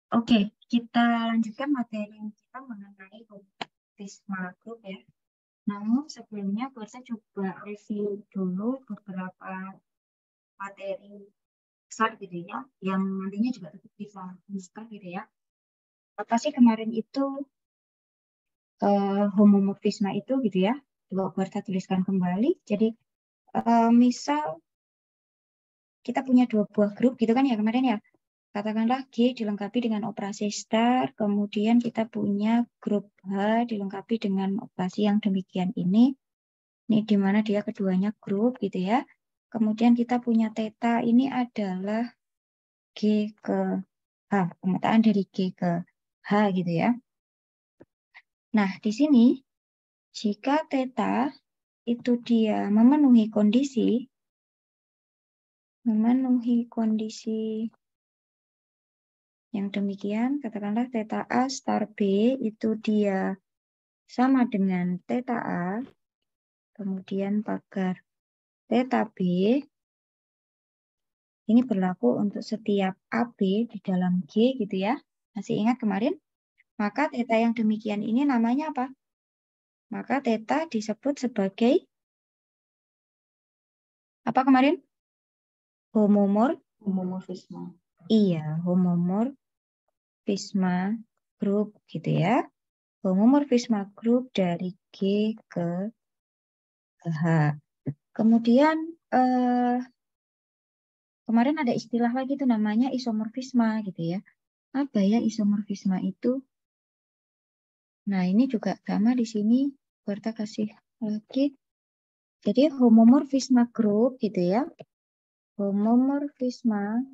Oke, kita lanjutkan materi kita mengenai Prisma Group ya. Namun sebelumnya kita coba review dulu beberapa materi besar gitu ya, yang nantinya juga tetap bisa dibuka gitu ya. Apa sih kemarin itu homomorfisme itu gitu ya? Coba kita tuliskan kembali. Jadi misal kita punya dua buah grup gitu kan ya kemarin ya. Katakanlah G dilengkapi dengan operasi star, kemudian kita punya grup H dilengkapi dengan operasi yang demikian ini. Ini di mana dia keduanya grup gitu ya. Kemudian kita punya theta ini adalah G ke H, pemetaan dari G ke H gitu ya. Nah, di sini jika theta itu dia memenuhi kondisi yang demikian, katakanlah theta A star B itu dia sama dengan theta A, kemudian pagar theta B, ini berlaku untuk setiap AB di dalam G gitu ya. Masih ingat kemarin? Maka theta yang demikian ini namanya apa? Maka theta disebut sebagai apa kemarin? Homomorfisme. Iya, homomorfisme grup gitu ya. Homomorfisme grup dari G ke H. Kemudian kemarin ada istilah lagi tuh namanya isomorfisme gitu ya. Apa ya isomorfisme itu? Nah, ini juga sama di sini. Berta kasih lagi. Jadi homomorfisme grup gitu ya. Homomorfisme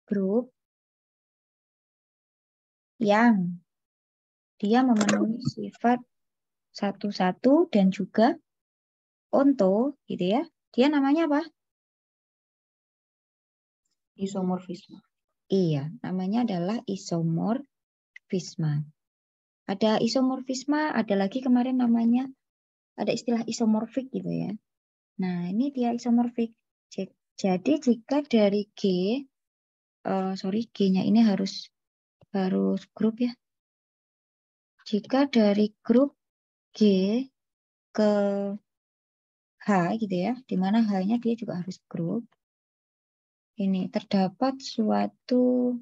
grup yang dia memenuhi sifat satu-satu dan juga onto gitu ya. Dia namanya apa? Isomorfisme. Iya, namanya adalah isomorfisme. Ada isomorfisme, ada lagi kemarin namanya, ada istilah isomorfik gitu ya. Nah, ini dia isomorfik. Jadi jika dari G, sorry, G-nya ini harus grup ya. Jika dari grup G ke H gitu ya, di mana H-nya dia juga harus grup. Ini terdapat suatu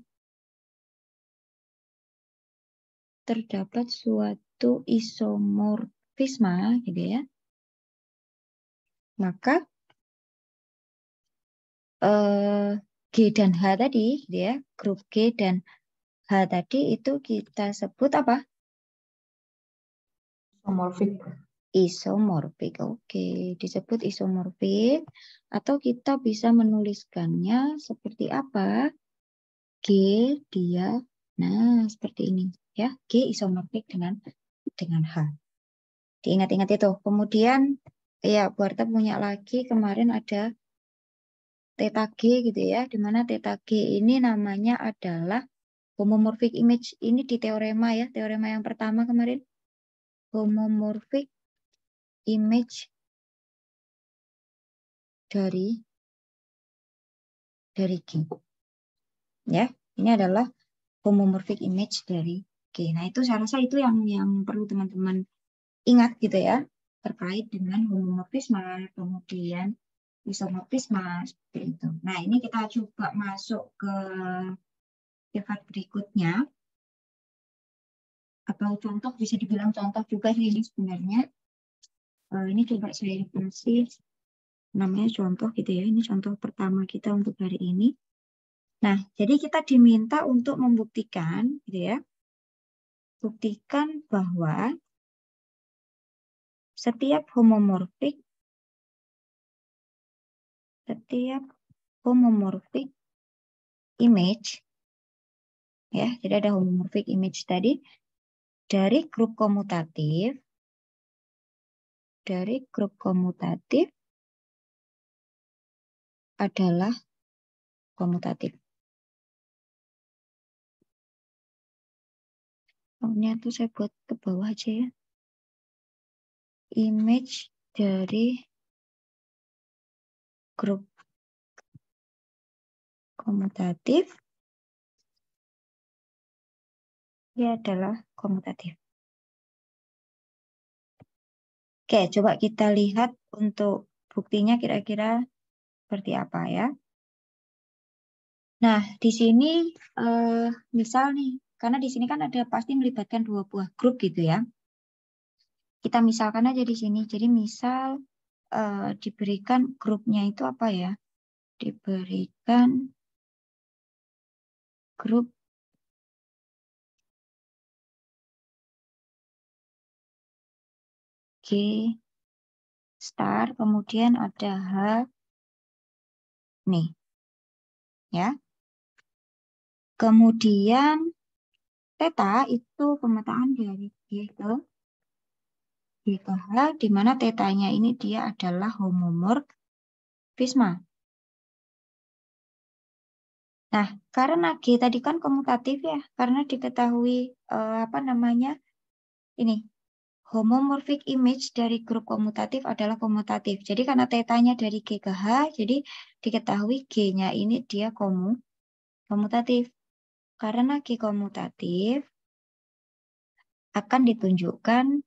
isomorfisme gitu ya. Maka G dan H tadi gitu ya, grup G dan H tadi itu kita sebut apa? Isomorfik. Isomorfik. Oke, disebut isomorfik atau kita bisa menuliskannya seperti apa? G dia nah seperti ini ya. G isomorfik dengan H. Diingat-ingat itu. Kemudian ya Buarta punya lagi kemarin ada theta G gitu ya, di mana theta G ini namanya adalah homomorphic image. Ini di teorema ya, teorema yang pertama kemarin. Homomorphic image dari G. Ya, ini adalah homomorphic image dari G. Nah, itu saya rasa itu yang perlu teman-teman ingat gitu ya, terkait dengan homomorfisme, kemudian isomorfisme seperti itu. Nah, ini kita coba masuk ke sifat berikutnya atau contoh, bisa dibilang contoh juga sih ini sebenarnya. Ini coba saya kasih namanya contoh gitu ya. Ini contoh pertama kita untuk hari ini. Nah, jadi kita diminta untuk membuktikan gitu ya. Buktikan bahwa setiap homomorphic image ya. Jadi ada homomorphic image tadi dari grup komutatif adalah komutatif. Ini tuh saya buat ke bawah aja ya. Image dari grup komutatif Dia adalah komutatif. Oke, coba kita lihat untuk buktinya kira-kira seperti apa ya. Nah, di sini misal nih, karena di sini kan ada pasti melibatkan dua buah grup gitu ya. Kita misalkan aja di sini. Jadi misal diberikan grupnya itu apa ya? Diberikan grup G star, kemudian ada H nih, ya. Kemudian theta itu pemetaan dari G ke H, di mana tetanya ini dia adalah homomorfisme. Nah, karena G tadi kan komutatif ya, karena diketahui apa namanya ini homomorphic image dari grup komutatif adalah komutatif. Jadi karena tetanya dari G ke H, jadi diketahui G-nya ini dia komutatif. Karena G komutatif akan ditunjukkan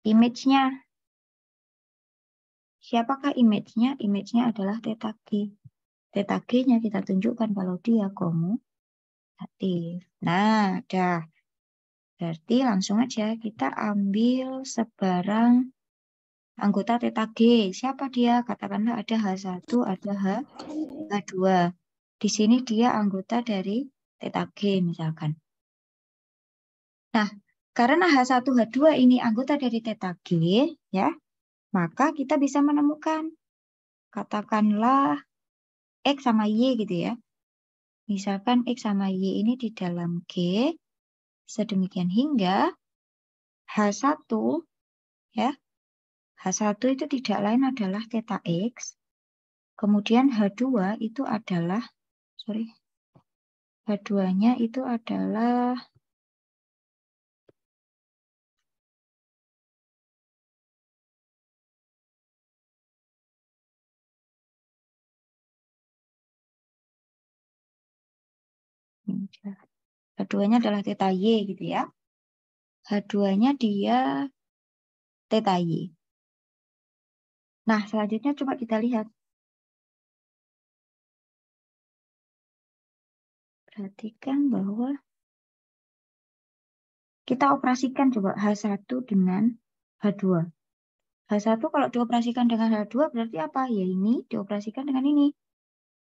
image-nya. Siapakah image-nya? Image-nya adalah theta G. Theta G-nya kita tunjukkan kalau dia komutatif. Nah, dah. Berarti langsung aja kita ambil sebarang anggota theta G. Siapa dia? Katakanlah ada H1, ada H2. Di sini dia anggota dari theta G misalkan. Nah, karena H1, H2 ini anggota dari theta G, ya, maka kita bisa menemukan, katakanlah X sama Y gitu ya. Misalkan X sama Y ini di dalam G, sedemikian hingga H1, ya, H1 itu tidak lain adalah theta X, kemudian H2 itu adalah, H2-nya itu adalah H2-nya adalah theta Y gitu ya. H2-nya dia theta Y. Nah, selanjutnya coba kita lihat. Perhatikan bahwa kita operasikan coba H1 dengan H2. H1 kalau dioperasikan dengan H2 berarti apa? Ya ini dioperasikan dengan ini.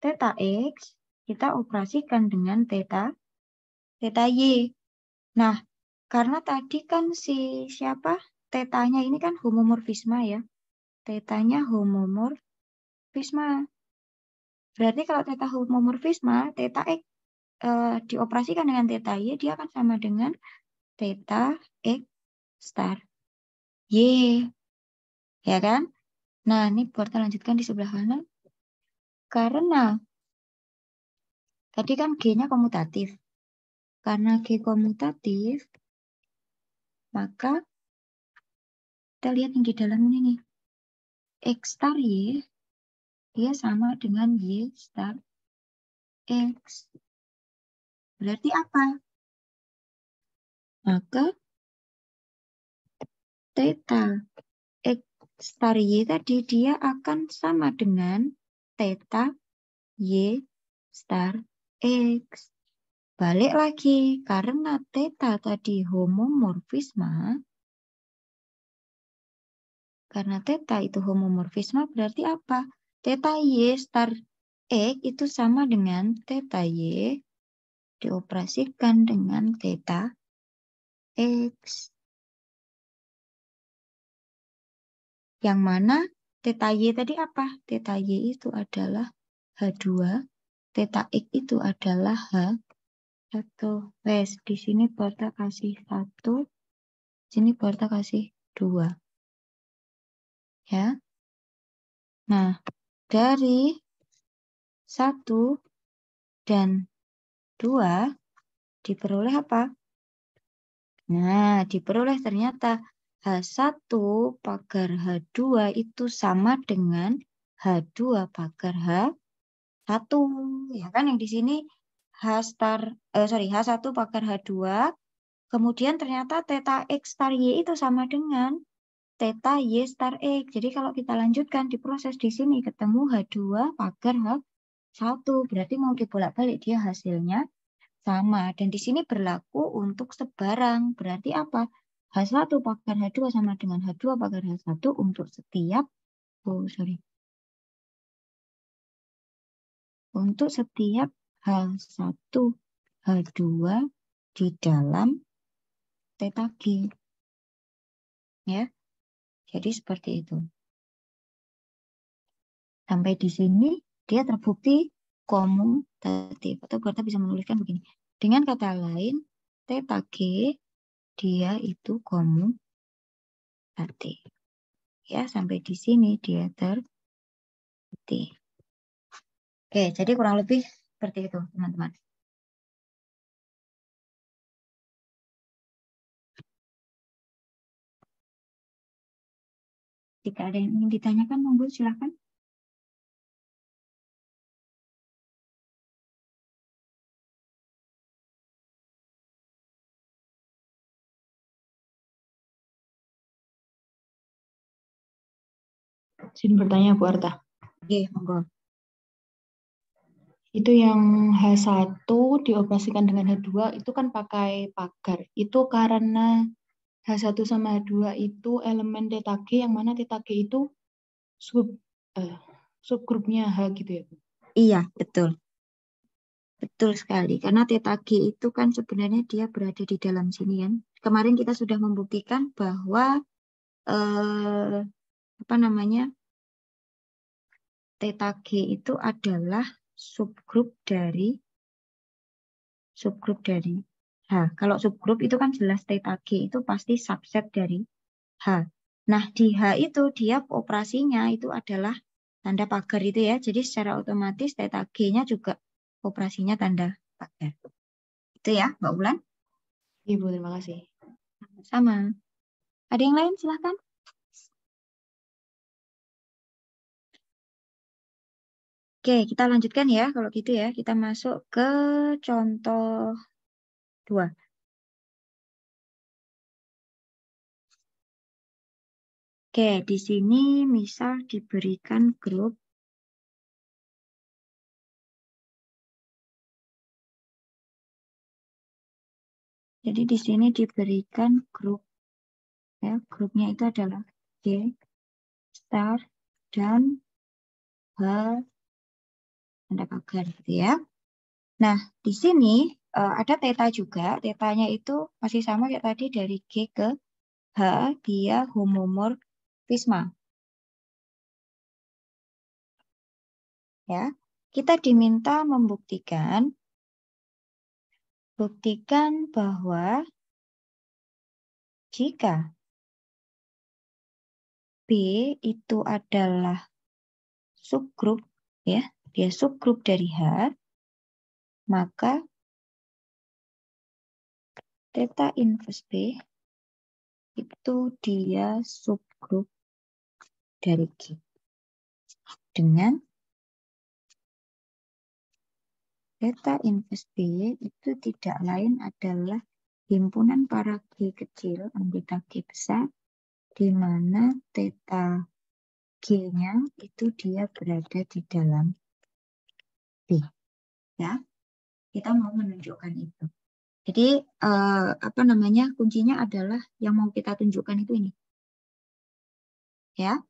Theta X kita operasikan dengan theta Y. Nah, karena tadi kan siapa? Tetanya ini kan homomorfisme ya. Tetanya homomorfisme. Berarti kalau theta homomorfisme, theta X dioperasikan dengan theta Y, dia akan sama dengan theta X star Y. Ya kan? Nah, ini Berta lanjutkan di sebelah kanan. Karena tadi kan G-nya komutatif. Karena G komutatif, maka kita lihat yang di dalam ini nih. X star Y, dia sama dengan Y star X. Berarti apa? Maka theta X star Y tadi dia akan sama dengan theta Y star X. Balik lagi, karena theta tadi homomorfisme, karena theta itu homomorfisme berarti apa? Theta Y star X itu sama dengan theta Y dioperasikan dengan theta X. Yang mana theta Y tadi apa? Theta Y itu adalah H2, theta X itu adalah H1. Wes, di sini Berta kasih 1, sini Berta kasih 2. Ya. Nah, dari 1 dan 2 diperoleh apa? Nah, diperoleh ternyata H1 pagar H2 itu sama dengan H2 pagar H1. Ya kan, yang di sini H1 pangkat H2, kemudian ternyata theta X star Y itu sama dengan theta Y star X. Jadi kalau kita lanjutkan di proses di sini ketemu H2 pangkat H1, berarti mau dibolak-balik dia hasilnya sama. Dan di sini berlaku untuk sebarang. Berarti apa? H1 pangkat H2 sama dengan H2 pangkat H1 untuk setiap, untuk setiap H1, H2 di dalam theta G. Ya, jadi seperti itu. Sampai di sini dia terbukti komutatif. Atau kita bisa menuliskan begini. Dengan kata lain, theta G dia itu komutatif. Ya, sampai di sini dia terbukti. Oke, jadi kurang lebih seperti itu, teman-teman. Jika ada yang ingin ditanyakan, monggo silakan. Izin bertanya Bu Arta. Oke, monggo. Itu yang H1 dioperasikan dengan H2 itu kan pakai pagar. Itu karena H1 sama H2 itu elemen theta G yang mana theta G itu subgrupnya H gitu ya Bu. Iya, betul. Betul sekali. Karena theta G itu kan sebenarnya dia berada di dalam sini kan. Kemarin kita sudah membuktikan bahwa apa namanya? Theta G itu adalah subgrup dari H. Kalau subgrup itu kan jelas theta G itu pasti subset dari H. Nah, di H itu dia operasinya itu adalah tanda pagar itu ya. Jadi secara otomatis theta G-nya juga operasinya tanda pagar. Itu ya, Mbak Ulan. Ibu, terima kasih. Sama. Ada yang lain? Silahkan. Oke, kita lanjutkan ya. Kalau gitu ya, kita masuk ke contoh 2. Oke, di sini misal diberikan grup. Jadi di sini diberikan grup. Ya, grupnya itu adalah G, star, dan H, tanda pagar gitu ya. Nah, di sini ada theta juga. Tetanya itu masih sama kayak tadi dari G ke H, dia homomorfisme. Ya, kita diminta buktikan bahwa jika B itu adalah subgrup, ya, dia subgrup dari H, maka theta inverse B itu dia subgrup dari G. Dengan theta inverse B itu tidak lain adalah himpunan para G kecil anggota G besar, di mana theta G-nya itu dia berada di dalam B. Ya, kita mau menunjukkan itu. Jadi apa namanya, kuncinya adalah yang mau kita tunjukkan itu ini. Ya,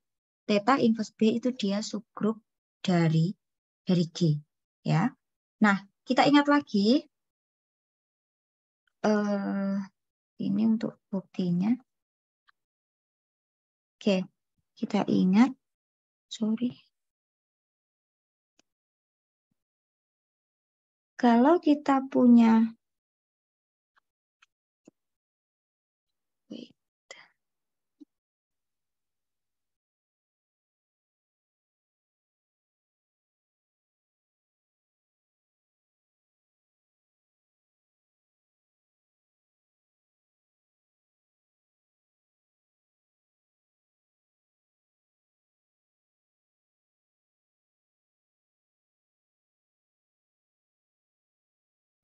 theta inverse B itu dia subgrup dari G. Ya, nah kita ingat lagi ini untuk buktinya. Oke, kita ingat. Sorry. Kalau kita punya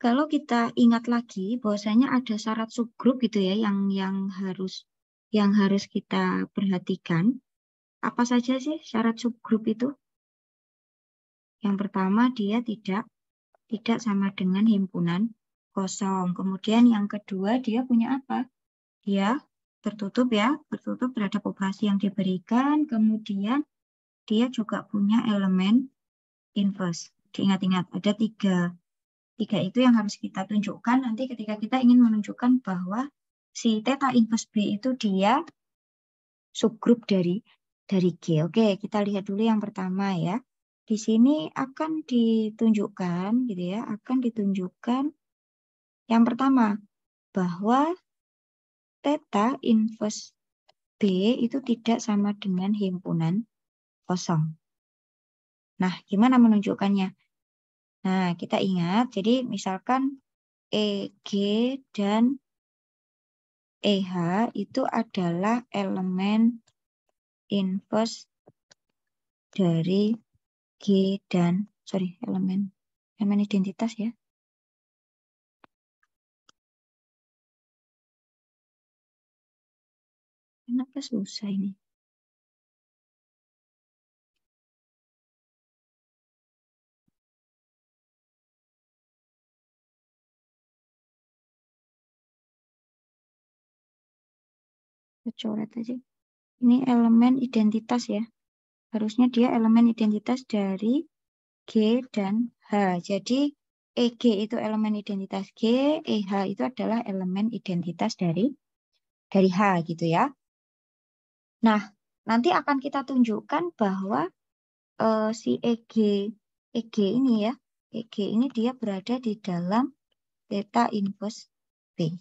kalau kita ingat lagi bahwasanya ada syarat subgrup gitu ya yang harus kita perhatikan. Apa saja sih syarat subgrup itu? Yang pertama dia tidak sama dengan himpunan kosong. Kemudian yang kedua dia punya apa? Dia tertutup ya, tertutup terhadap operasi yang diberikan. Kemudian dia juga punya elemen inverse. Diingat-ingat ada tiga itu yang harus kita tunjukkan nanti ketika kita ingin menunjukkan bahwa si theta inverse B itu dia subgrup dari G. Oke, kita lihat dulu yang pertama ya. Di sini akan ditunjukkan gitu ya, akan ditunjukkan yang pertama bahwa theta inverse B itu tidak sama dengan himpunan kosong. Nah, gimana menunjukkannya? Nah, kita ingat, jadi misalkan EG dan EH itu adalah elemen inverse dari G dan, elemen identitas ya. Kenapa susah ini? Coret aja. Ini elemen identitas ya. Harusnya dia elemen identitas dari G dan H. Jadi EG itu elemen identitas G, EH itu adalah elemen identitas dari H gitu ya. Nah, nanti akan kita tunjukkan bahwa si EG ini ya, EG ini dia berada di dalam theta inverse B.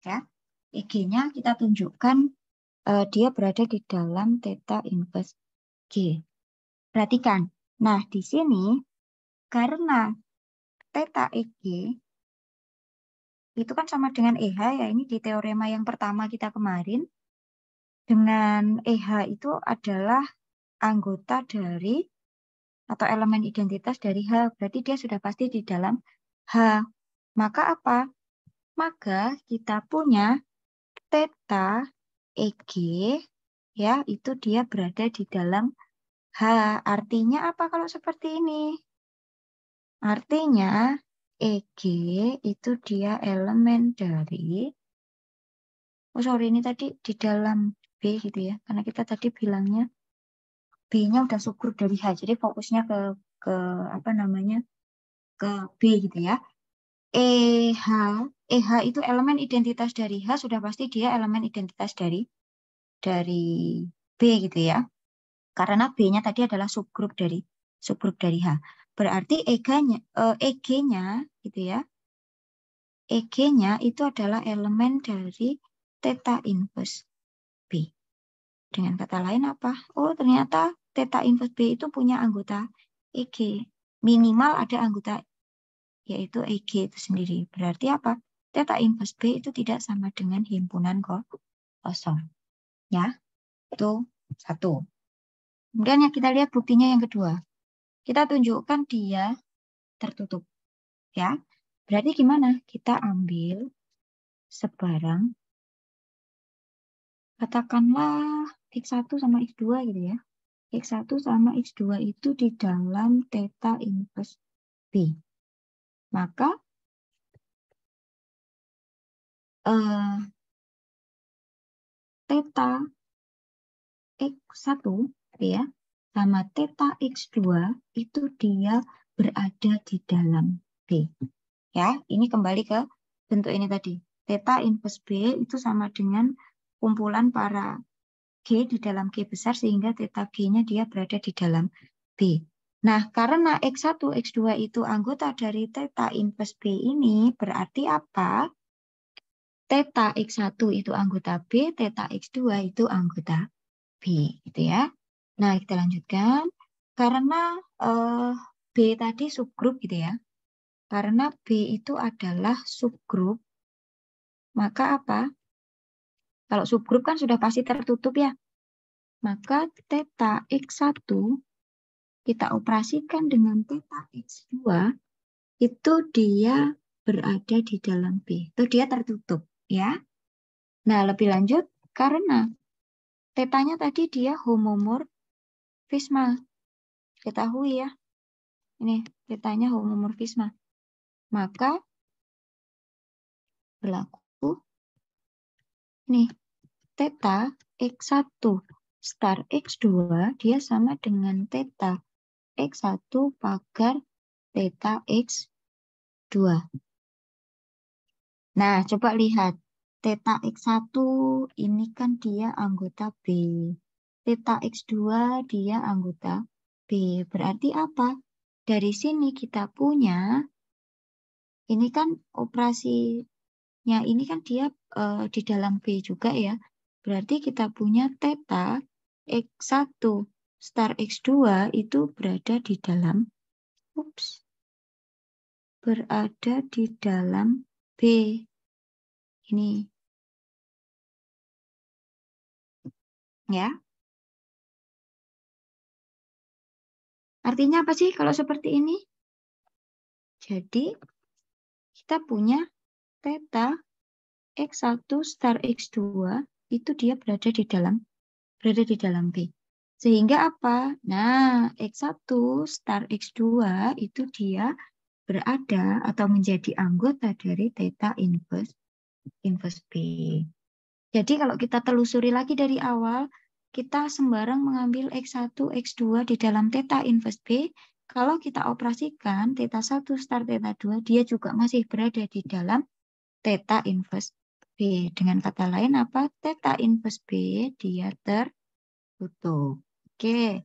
Ya, EG-nya kita tunjukkan dia berada di dalam theta inverse G. Perhatikan. Nah, di sini karena theta EG itu kan sama dengan EH ya, ini di teorema yang pertama kita kemarin. Dengan EH itu adalah anggota dari atau elemen identitas dari H, berarti dia sudah pasti di dalam H. Maka apa? Maka kita punya theta EG ya, itu dia berada di dalam H. Artinya apa kalau seperti ini? Artinya EG itu dia elemen dari, ini tadi di dalam B gitu ya, karena kita tadi bilangnya B-nya udah subgrup dari H, jadi fokusnya ke apa namanya, ke B gitu ya. EH itu elemen identitas dari H, sudah pasti dia elemen identitas dari B gitu ya. Karena B-nya tadi adalah subgrup dari H. Berarti EG-nya gitu ya. EG-nya itu adalah elemen dari theta inverse B. Dengan kata lain apa? Oh, ternyata theta inverse B itu punya anggota EG. Minimal ada anggota yaitu EG itu sendiri. Berarti apa? Theta inverse B itu tidak sama dengan himpunan kosong. Ya, itu satu. Kemudian yang kita lihat buktinya yang kedua. Kita tunjukkan dia tertutup. Ya, berarti gimana? Kita ambil sebarang, katakanlah X1 sama X2 gitu ya. X1 sama X2 itu di dalam theta inverse B. Maka theta X1 ya sama theta X2 itu dia berada di dalam B. Ya, ini kembali ke bentuk ini tadi. Theta inverse B itu sama dengan kumpulan para G di dalam G besar sehingga theta G-nya dia berada di dalam B. Nah, karena X1, X2 itu anggota dari theta inverse B ini, berarti apa? Theta X1 itu anggota B, theta X2 itu anggota B, gitu ya. Nah, kita lanjutkan. Karena B tadi subgrup gitu ya. Karena B itu adalah subgrup, maka apa? Kalau subgrup kan sudah pasti tertutup ya. Maka theta X1 kita operasikan dengan theta X2 itu dia berada di dalam B. Itu dia tertutup, ya. Nah, lebih lanjut, karena tetanya tadi dia homomorfisme. Ketahui ya. Ini tetanya homomorfisme. Maka berlaku nih, theta X1 star X2 dia sama dengan theta X1 pagar theta X2. Nah, coba lihat. Theta X1 ini kan dia anggota B. Theta X2 dia anggota B. Berarti apa? Dari sini kita punya, ini kan operasinya, ini kan dia di dalam B juga ya. Berarti kita punya theta X1 star X2 itu berada di dalam, berada di dalam B. Ini. Ya. Artinya apa sih kalau seperti ini? Jadi, kita punya theta X1 star X2 itu dia berada di dalam B. Sehingga apa? Nah, X1 star X2 itu dia berada atau menjadi anggota dari theta inverse B. Jadi kalau kita telusuri lagi dari awal, kita sembarang mengambil X1, X2 di dalam theta inverse B. Kalau kita operasikan theta 1 star theta 2, dia juga masih berada di dalam theta inverse B. Dengan kata lain apa? Theta inverse B dia tertutup. Oke,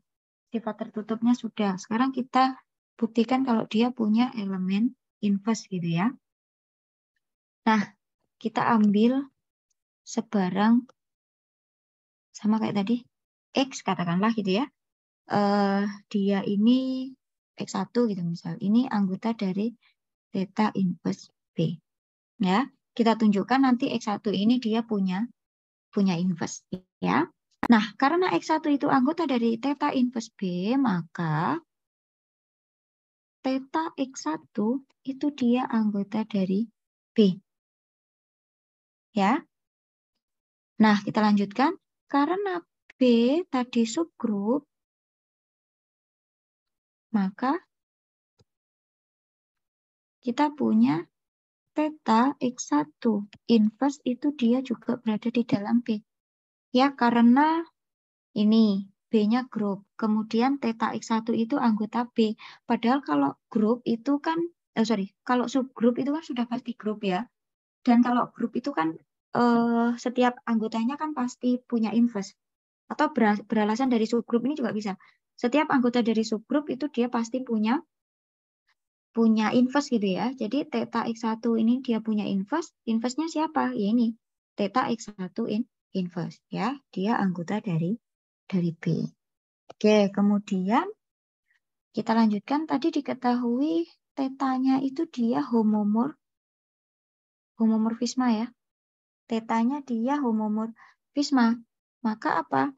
sifat tertutupnya sudah. Sekarang kita buktikan kalau dia punya elemen inverse gitu ya. Nah, kita ambil sebarang sama kayak tadi, X katakanlah gitu ya. Dia ini X1 gitu misal. Ini anggota dari theta inverse B. Ya, kita tunjukkan nanti X1 ini dia punya inverse ya. Nah, karena X1 itu anggota dari theta inverse B, maka theta X1 itu dia anggota dari B. Ya. Nah, kita lanjutkan. Karena B tadi subgrup, maka kita punya theta X1 inverse itu dia juga berada di dalam B. Ya, karena ini B-nya grup. Kemudian theta X1 itu anggota B. Padahal kalau grup itu kan, kalau subgrup itu kan sudah pasti grup ya. Dan kalau grup itu kan setiap anggotanya kan pasti punya inverse. Atau beralasan dari subgrup ini juga bisa. Setiap anggota dari subgrup itu dia pasti punya inverse gitu ya. Jadi theta X1 ini dia punya inverse. Inverse-nya siapa? Ya ini. Theta X1 inverse ya. Dia anggota dari B. Oke, kemudian kita lanjutkan. Tadi diketahui tetanya itu dia homomorfisme ya. Tetanya dia homomorfisme. Maka apa?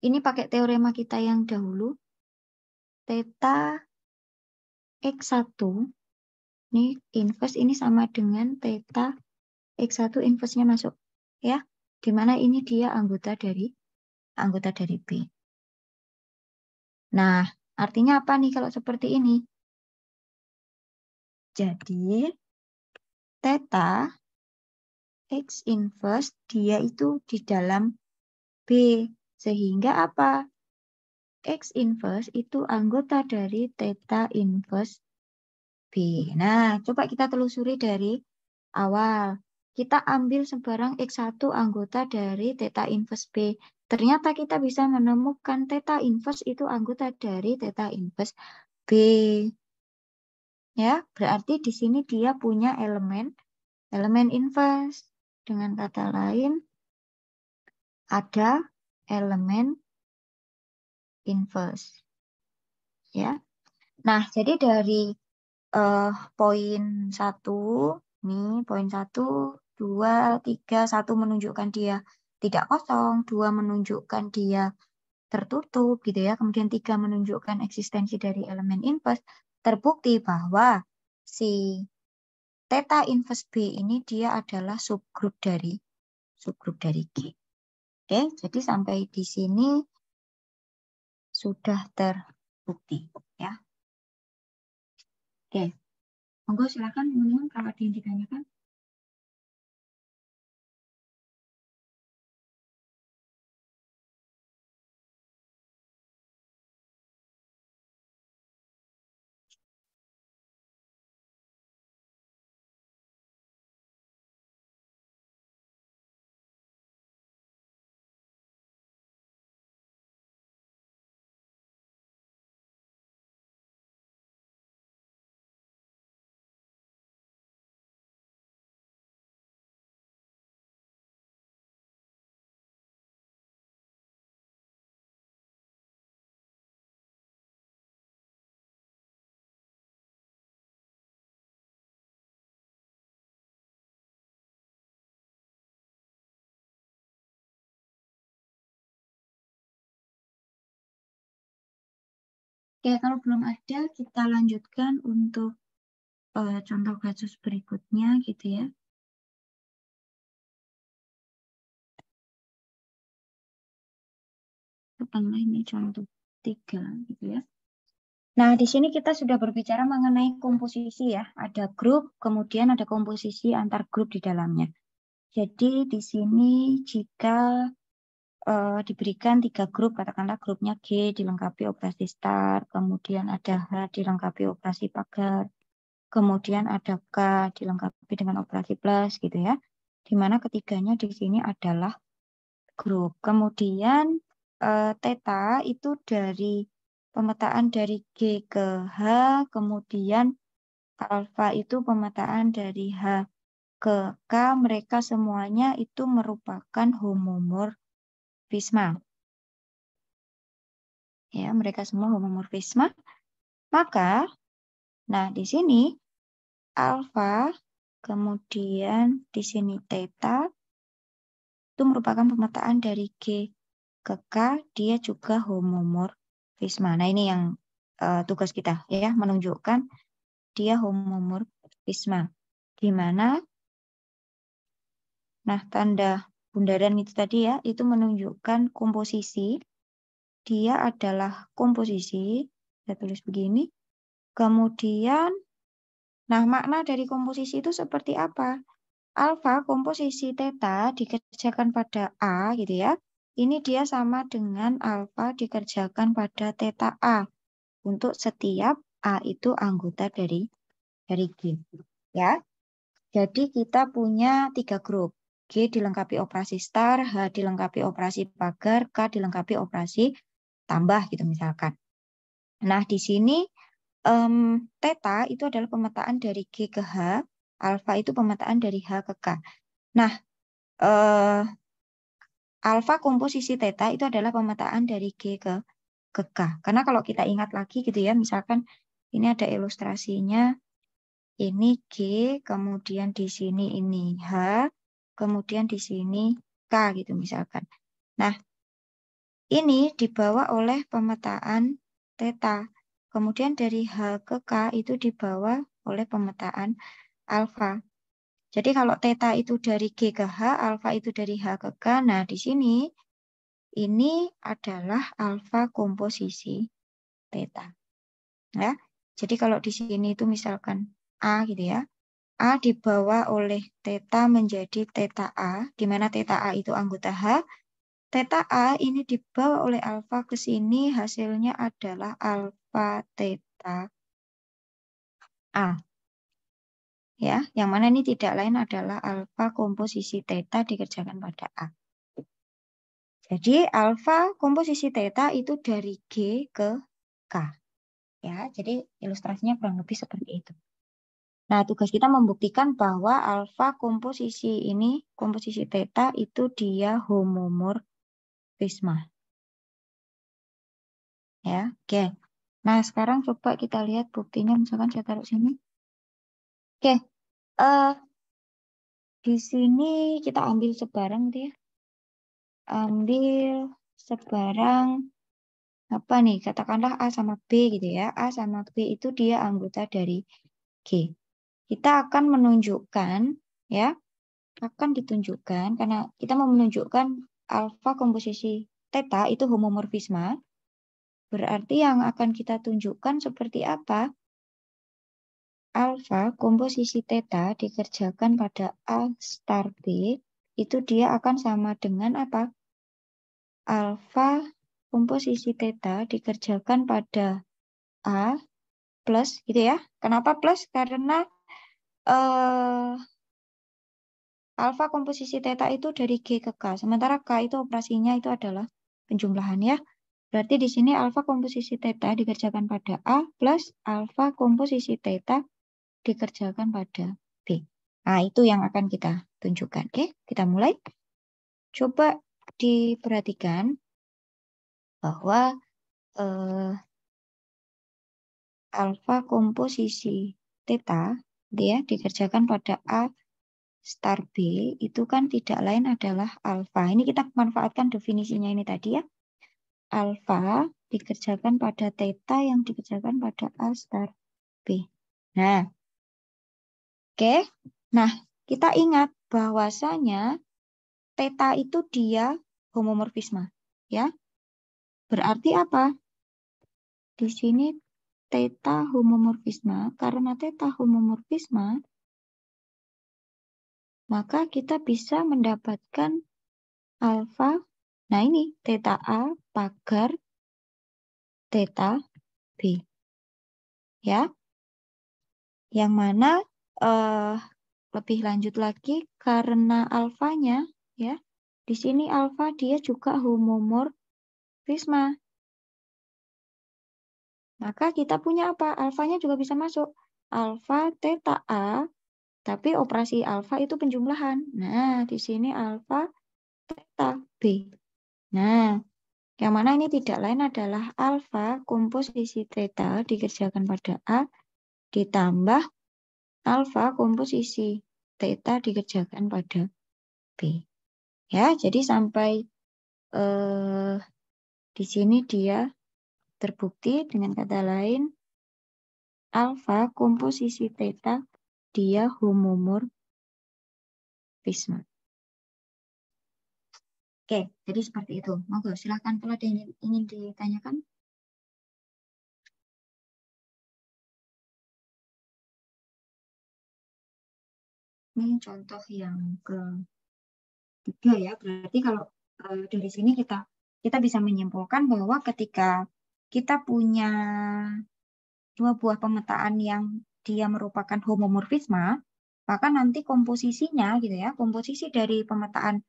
Ini pakai teorema kita yang dahulu. Theta X1 ini inverse ini sama dengan theta X1 inverse-nya masuk. Ya, di mana ini dia anggota dari B. Nah, artinya apa nih kalau seperti ini? Jadi, theta X inverse dia itu di dalam B. Sehingga apa? X inverse itu anggota dari theta inverse B. Nah, coba kita telusuri dari awal. Kita ambil sebarang X1 anggota dari theta inverse B. Ternyata kita bisa menemukan theta inverse itu anggota dari theta inverse B. Ya, berarti di sini dia punya elemen inverse. Dengan kata lain, ada elemen inverse. Ya. Nah, jadi dari poin 1, nih poin 1, 2, 3, 1 menunjukkan dia tidak kosong, 2 menunjukkan dia tertutup gitu ya. Kemudian 3 menunjukkan eksistensi dari elemen inverse. Terbukti bahwa si theta inverse B ini dia adalah subgrup dari G. Oke, jadi sampai di sini sudah terbukti ya. Oke. Monggo silakan teman-teman kalau ada yang ditanyakan. Oke, kalau belum ada, kita lanjutkan untuk contoh kasus berikutnya gitu ya. Katakanlah ini contoh 3 gitu ya. Nah, di sini kita sudah berbicara mengenai komposisi ya. Ada grup, kemudian ada komposisi antar grup di dalamnya. Jadi di sini jika diberikan 3 grup, katakanlah grupnya G dilengkapi operasi star, kemudian ada H dilengkapi operasi pagar, kemudian ada K dilengkapi dengan operasi plus gitu ya. Di mana ketiganya di sini adalah grup. Kemudian theta itu dari pemetaan dari G ke H, kemudian alfa itu pemetaan dari H ke K, mereka semuanya itu merupakan homomorfisme. Ya, mereka semua homomorfisme. Maka, nah di sini alfa, kemudian di sini theta, itu merupakan pemetaan dari G ke K, dia juga homomorfisme. Nah ini yang tugas kita ya, menunjukkan dia homomorfisme. Gimana? Nah tanda bundaran itu tadi ya, itu menunjukkan komposisi. Dia adalah komposisi, saya tulis begini. Kemudian, nah makna dari komposisi itu seperti apa? Alfa komposisi theta dikerjakan pada A gitu ya. Ini dia sama dengan alfa dikerjakan pada theta A untuk setiap A itu anggota dari G. Ya. Jadi kita punya 3 grup. G dilengkapi operasi star, H dilengkapi operasi pagar, K dilengkapi operasi tambah gitu misalkan. Nah, di sini theta itu adalah pemetaan dari G ke H, alfa itu pemetaan dari H ke K. Nah, alfa komposisi theta itu adalah pemetaan dari G ke K. Karena kalau kita ingat lagi gitu ya, misalkan ini ada ilustrasinya, ini G, kemudian di sini ini H, kemudian di sini K gitu misalkan. Nah, ini dibawa oleh pemetaan theta. Kemudian dari H ke K itu dibawa oleh pemetaan alfa. Jadi kalau theta itu dari G ke H, alfa itu dari H ke K. Nah, di sini ini adalah alfa komposisi theta. Ya. Jadi kalau di sini itu misalkan A gitu ya. A dibawa oleh theta menjadi theta A, di mana theta A itu anggota H. Theta A ini dibawa oleh alfa ke sini, hasilnya adalah alfa theta A. Ya, yang mana ini tidak lain adalah alfa komposisi theta dikerjakan pada A. Jadi alfa komposisi theta itu dari G ke K. Ya, jadi ilustrasinya kurang lebih seperti itu. Nah, tugas kita membuktikan bahwa alfa komposisi ini, komposisi theta itu dia homomorfisme. Ya, oke. Nah, sekarang coba kita lihat buktinya, misalkan saya taruh sini. Oke, di sini kita ambil sebarang gitu ya. Ambil sebarang apa nih? Katakanlah A sama B gitu ya. A sama B itu dia anggota dari G. Kita akan menunjukkan ya, akan ditunjukkan karena kita mau menunjukkan alfa komposisi theta itu homomorfisme. Berarti yang akan kita tunjukkan seperti apa? Alfa komposisi theta dikerjakan pada A star B itu dia akan sama dengan apa? Alfa komposisi theta dikerjakan pada A plus gitu ya. Kenapa plus? Karena alfa komposisi theta itu dari G ke K. Sementara K itu operasinya itu adalah penjumlahan ya. Berarti di sini alfa komposisi theta dikerjakan pada A plus alfa komposisi theta dikerjakan pada B. Nah, itu yang akan kita tunjukkan. Oke, kita mulai. Coba diperhatikan bahwa alfa komposisi theta dia dikerjakan pada A star B itu kan tidak lain adalah alfa. Ini kita manfaatkan definisinya ini tadi ya. Alfa dikerjakan pada theta yang dikerjakan pada A star B. Nah, oke. Nah, kita ingat bahwasanya theta itu dia homomorfisme. Ya, berarti apa? Di sini theta homomorfisme. Karena theta homomorfisme, maka kita bisa mendapatkan alfa. Nah, ini theta A pagar theta B. Ya, yang mana lebih lanjut lagi karena alfanya, ya, di sini alfa dia juga homomorfisme. Maka kita punya apa? Alfanya juga bisa masuk. Alfa theta A, tapi operasi alfa itu penjumlahan. Nah, di sini alfa theta B. Nah, yang mana ini tidak lain adalah alfa komposisi theta dikerjakan pada A ditambah alfa komposisi theta dikerjakan pada B. Ya, jadi sampai di sini dia terbukti dengan kata lain alfa komposisi theta dia homomorfisme. Oke, jadi seperti itu. Monggo silahkan kalau ada yang ingin ditanyakan. Ini contoh yang ketiga ya. Berarti kalau dari sini kita bisa menyimpulkan bahwa ketika kita punya dua buah pemetaan yang dia merupakan homomorfisme, maka nanti komposisinya gitu ya, komposisi dari pemetaan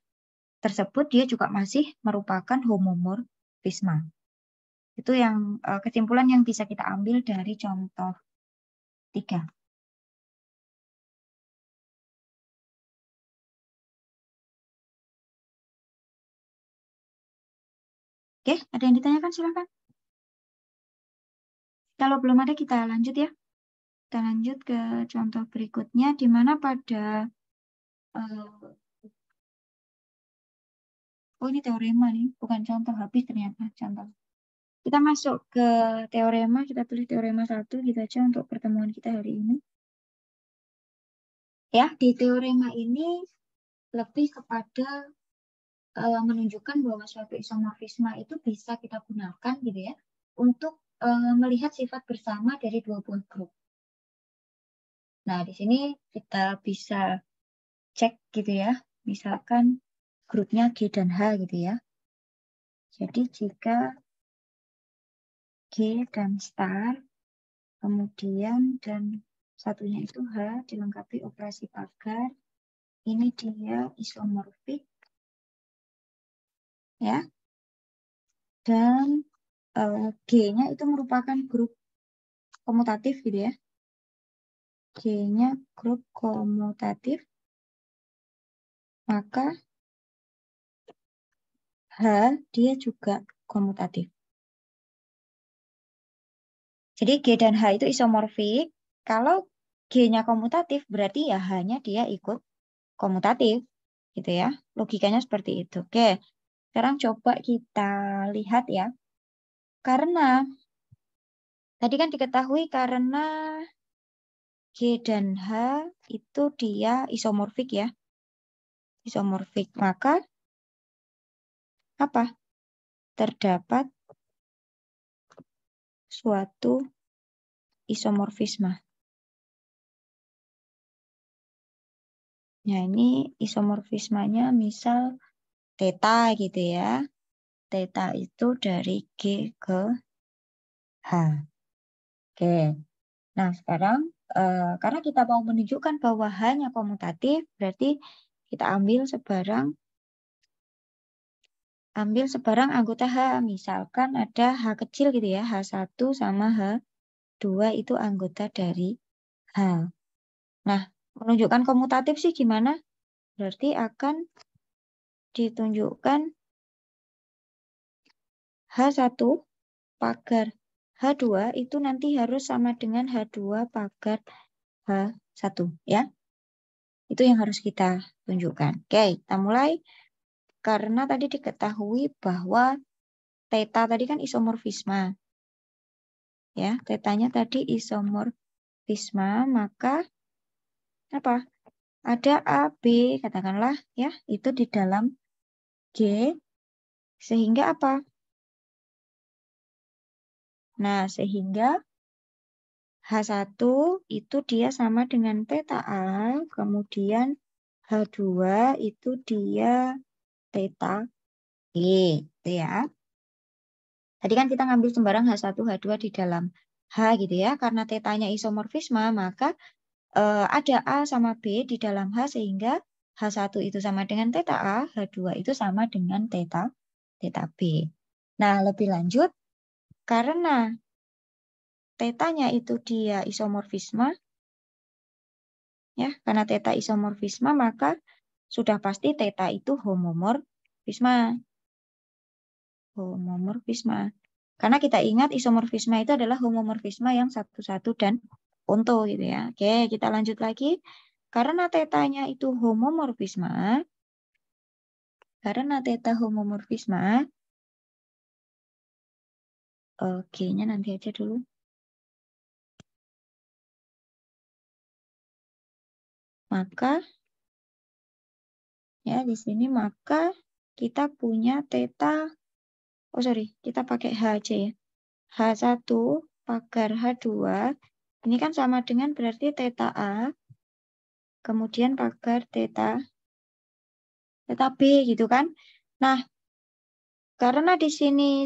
tersebut dia juga masih merupakan homomorfisme. Itu yang kesimpulan yang bisa kita ambil dari contoh 3. Oke, ada yang ditanyakan silakan. Kalau belum ada kita lanjut ya. Kita lanjut ke contoh berikutnya di mana pada oh ini teorema nih, bukan contoh habis ternyata contoh. Kita masuk ke teorema, kita tulis teorema 1 gitu aja untuk pertemuan kita hari ini. Ya, di teorema ini lebih kepada menunjukkan bahwa suatu isomorfisme itu bisa kita gunakan gitu ya untuk melihat sifat bersama dari dua buah grup. Nah, di sini kita bisa cek gitu ya, misalkan grupnya G dan H gitu ya. Jadi jika G dan star, kemudian dan satunya itu H dilengkapi operasi pagar, ini dia isomorfik ya. Dan G-nya itu merupakan grup komutatif gitu ya. G-nya grup komutatif, maka H dia juga komutatif. Jadi G dan H itu isomorfik. Kalau G-nya komutatif, berarti ya H-nya dia ikut komutatif. Gitu ya. Logikanya seperti itu. Oke, sekarang coba kita lihat ya. Karena tadi kan diketahui karena G dan H itu dia isomorfik ya. Isomorfik. Maka apa? Terdapat suatu isomorfisme. Nah, ini isomorfismenya misal theta gitu ya. Theta itu dari G ke H. Oke. Nah, sekarang karena kita mau menunjukkan bahwa H-nya komutatif, berarti kita ambil sebarang anggota H. Misalkan ada H kecil gitu ya, H1 sama H2 itu anggota dari H. Nah, menunjukkan komutatif sih gimana? Berarti akan ditunjukkan H1 pagar H2 itu nanti harus sama dengan H2 pagar H1 ya. Itu yang harus kita tunjukkan. Oke, kita mulai. Karena tadi diketahui bahwa theta tadi kan isomorfisme. Ya, tetanya tadi isomorfisme, maka apa? Ada A, B, katakanlah ya, itu di dalam G, sehingga apa? Nah, sehingga H1 itu dia sama dengan theta A, kemudian H2 itu dia theta B, gitu ya. Tadi kan kita ngambil sembarang H1, H2 di dalam H gitu ya. Karena tetanya isomorfisme, maka ada A sama B di dalam H sehingga H1 itu sama dengan theta A, H2 itu sama dengan theta B. Nah, lebih lanjut, karena tetanya itu dia isomorfisme, ya, karena theta isomorfisme, maka sudah pasti theta itu homomorfisme. Homomorfisme. Karena kita ingat isomorfisme itu adalah homomorfisme yang satu-satu dan onto gitu ya. Oke, kita lanjut lagi. Karena tetanya itu homomorfisme, karena teta homomorfisme, oke-nya nanti aja dulu. Maka, ya di sini maka kita punya teta, oh sorry, kita pakai H aja ya. H1 pagar H2, ini kan sama dengan berarti teta A, kemudian pagar teta B gitu kan. Nah, karena di sini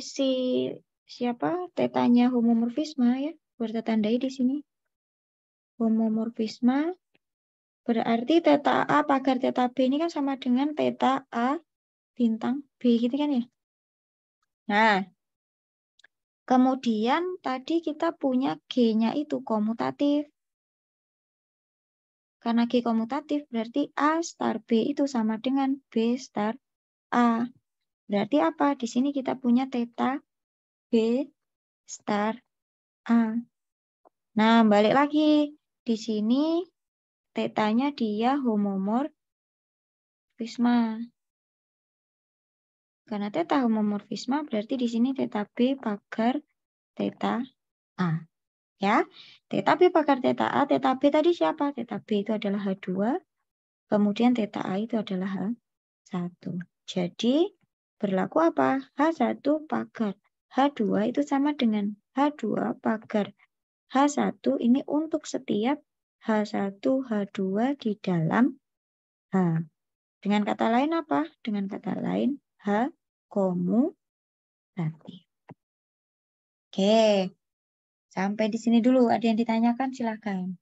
siapa tetanya homomorfisme ya, bertandai di sini homomorfisme berarti teta A pagar teta B ini kan sama dengan teta A bintang B gitu kan ya. Nah, kemudian tadi kita punya G-nya itu komutatif. Karena G komutatif berarti A star B itu sama dengan B star A. Berarti apa? Di sini kita punya teta B star A. Nah, balik lagi. Di sini tetanya dia homomorfisme. Karena teta homomorfisme berarti di sini teta B pagar teta A. Ya, teta B pagar teta A, teta B tadi siapa? Teta B itu adalah H2, kemudian teta A itu adalah H1. Jadi, berlaku apa? H1 pagar H2 itu sama dengan H2 pagar H1 ini untuk setiap H1, H2 di dalam H. Dengan kata lain apa? Dengan kata lain H komutatif. Oke, sampai di sini dulu. Ada yang ditanyakan? Silakan.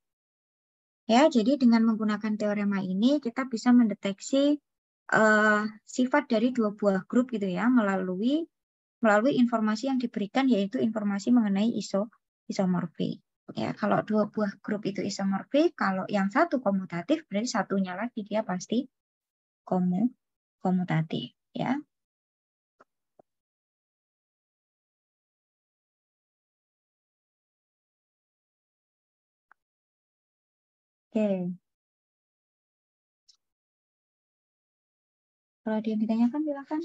Ya, jadi dengan menggunakan teorema ini kita bisa mendeteksi sifat dari dua buah grup gitu ya melalui informasi yang diberikan yaitu informasi mengenai isomorfi. Ya, kalau dua buah grup itu isomorfi, kalau yang satu komutatif berarti satunya lagi dia pasti komutatif ya. Oke. Kalau ada yang ditanyakan silakan.